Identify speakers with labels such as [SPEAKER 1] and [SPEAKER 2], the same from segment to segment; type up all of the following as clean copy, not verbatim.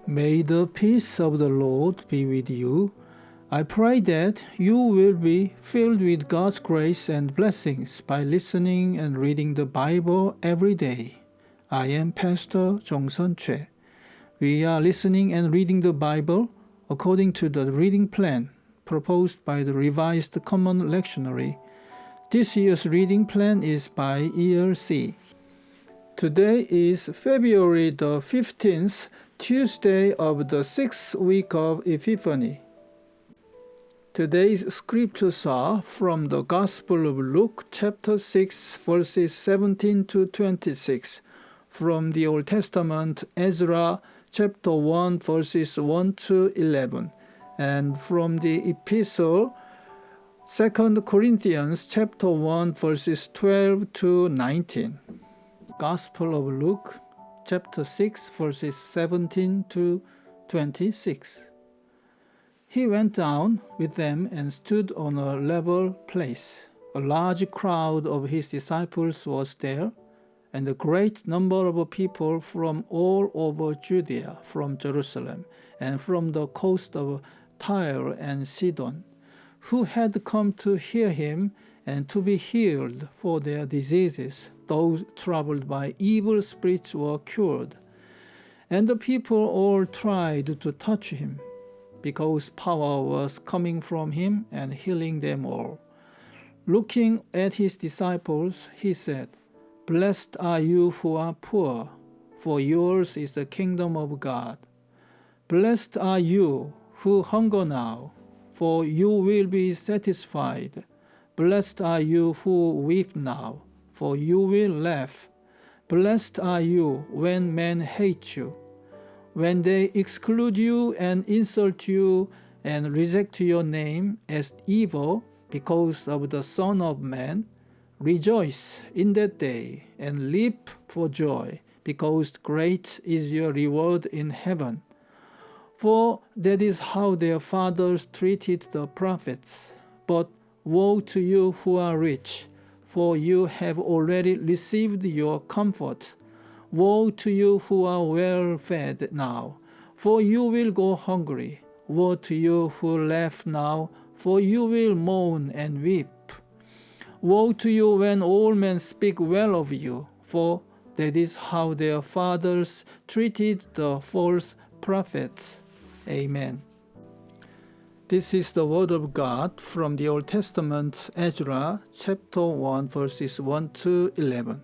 [SPEAKER 1] May the peace of the Lord be with you. I pray that you will be filled with God's grace and blessings by listening and reading the Bible every day. I am Pastor Jongsun Choi. We are listening and reading the Bible according to the reading plan proposed by the Revised Common Lectionary. This year's reading plan is by Year C. Today is February the 15th, Tuesday of the 6th week of Epiphany. Today's scriptures are from the Gospel of Luke, chapter 6, verses 17 to 26, from the Old Testament, Ezra, chapter 1, verses 1 to 11, and from the Epistle, Second Corinthians, chapter 1, verses 12 to 19. Gospel of Luke, chapter 6, verses 17 to 26. He went down with them and stood on a level place. A large crowd of his disciples was there, and a great number of people from all over Judea, from Jerusalem, and from the coast of Tyre and Sidon, who had come to hear him and to be healed for their diseases. Those troubled by evil spirits were cured. And the people all tried to touch him, because power was coming from him and healing them all. Looking at his disciples, he said, "Blessed are you who are poor, for yours is the kingdom of God. Blessed are you who hunger now, for you will be satisfied. Blessed are you who weep now, for you will laugh. Blessed are you when men hate you, when they exclude you and insult you and reject your name as evil because of the Son of Man. Rejoice in that day and leap for joy, because great is your reward in heaven. For that is how their fathers treated the prophets. But woe to you who are rich, for you have already received your comfort. Woe to you who are well fed now, for you will go hungry. Woe to you who laugh now, for you will mourn and weep. Woe to you when all men speak well of you, for that is how their fathers treated the false prophets." Amen. This is the word of God from the Old Testament, Ezra, chapter 1, verses 1 to 11.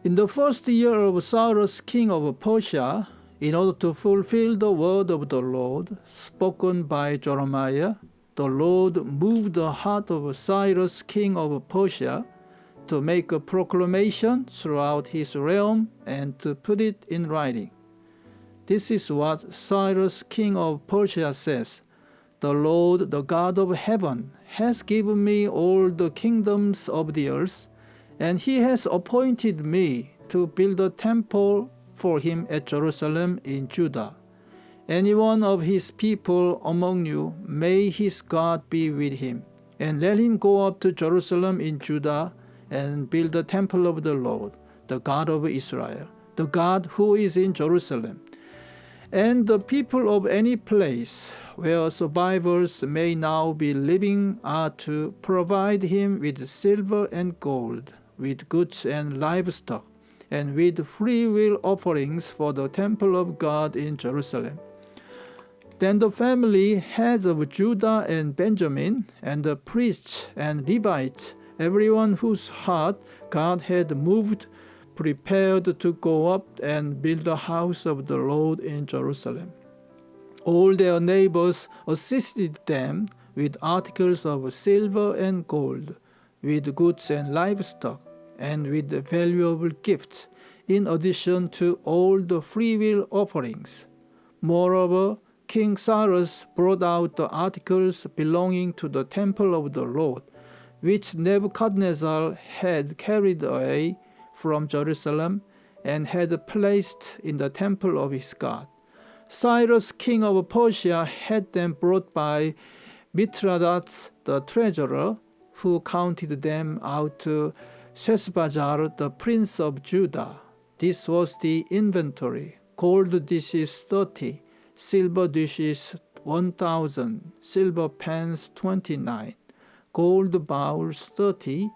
[SPEAKER 1] In the first year of Cyrus, king of Persia, in order to fulfill the word of the Lord, spoken by Jeremiah, the Lord moved the heart of Cyrus, king of Persia, to make a proclamation throughout his realm and to put it in writing. This is what Cyrus, king of Persia, says. "The Lord, the God of heaven, has given me all the kingdoms of the earth, and he has appointed me to build a temple for him at Jerusalem in Judah. Any one of his people among you, may his God be with him, and let him go up to Jerusalem in Judah and build the temple of the Lord, the God of Israel, the God who is in Jerusalem. And the people of any place where survivors may now be living are to provide him with silver and gold, with goods and livestock, and with free will offerings for the temple of God in Jerusalem. Then the family heads of Judah and Benjamin, and the priests and Levites, everyone whose heart God had moved, prepared to go up and build the house of the Lord in Jerusalem. All their neighbors assisted them with articles of silver and gold, with goods and livestock, and with valuable gifts, in addition to all the freewill offerings. Moreover, King Cyrus brought out the articles belonging to the temple of the Lord, which Nebuchadnezzar had carried away from Jerusalem and had placed in the temple of his God. Cyrus, king of Persia, had them brought by Mithridates the treasurer, who counted them out to Sheshbazzar the prince of Judah. This was the inventory. gold dishes 30, silver dishes 1,000, silver pans 29, gold bowls 30,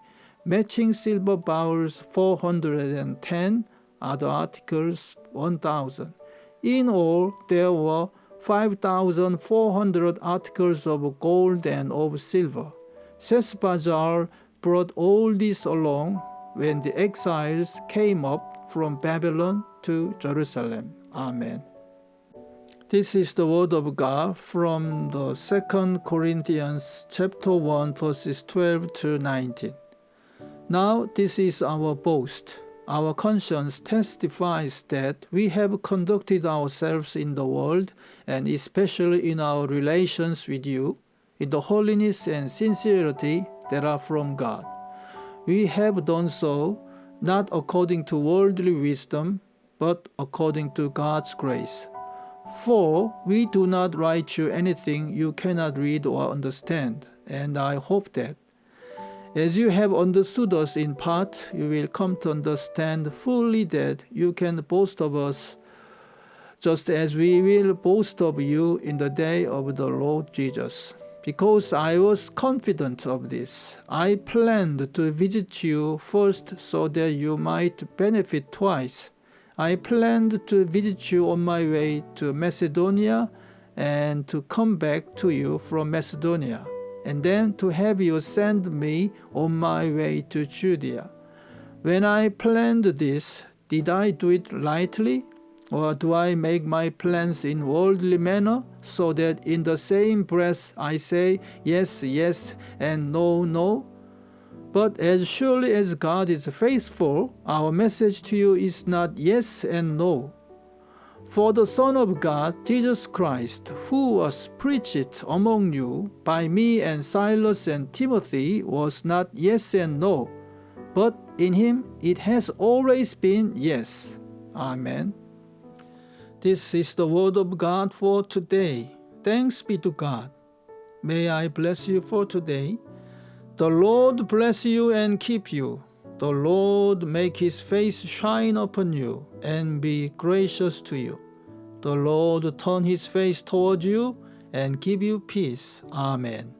[SPEAKER 1] matching silver bowls 410, other articles 1,000. In all, there were 5,400 articles of gold and of silver. Sheshbazzar brought all this along when the exiles came up from Babylon to Jerusalem. Amen. This is the word of God from the 2 Corinthians chapter 1 verses 12 to 19. Now this is our boast. Our conscience testifies that we have conducted ourselves in the world, and especially in our relations with you, in the holiness and sincerity that are from God. We have done so not according to worldly wisdom, but according to God's grace. For we do not write you anything you cannot read or understand, and I hope that, as you have understood us in part, you will come to understand fully that you can boast of us, just as we will boast of you in the day of the Lord Jesus. Because I was confident of this, I planned to visit you first so that you might benefit twice. I planned to visit you on my way to Macedonia and to come back to you from Macedonia, and then to have you send me on my way to Judea. When I planned this, did I do it lightly? Or do I make my plans in worldly manner, so that in the same breath I say yes, yes, and no, no? But as surely as God is faithful, our message to you is not yes and no. For the Son of God, Jesus Christ, who was preached among you by me and Silas and Timothy, was not yes and no, but in him it has always been yes. Amen. This is the word of God for today. Thanks be to God. May I bless you for today. The Lord bless you and keep you. The Lord make his face shine upon you and be gracious to you. The Lord turn his face toward you and give you peace. Amen.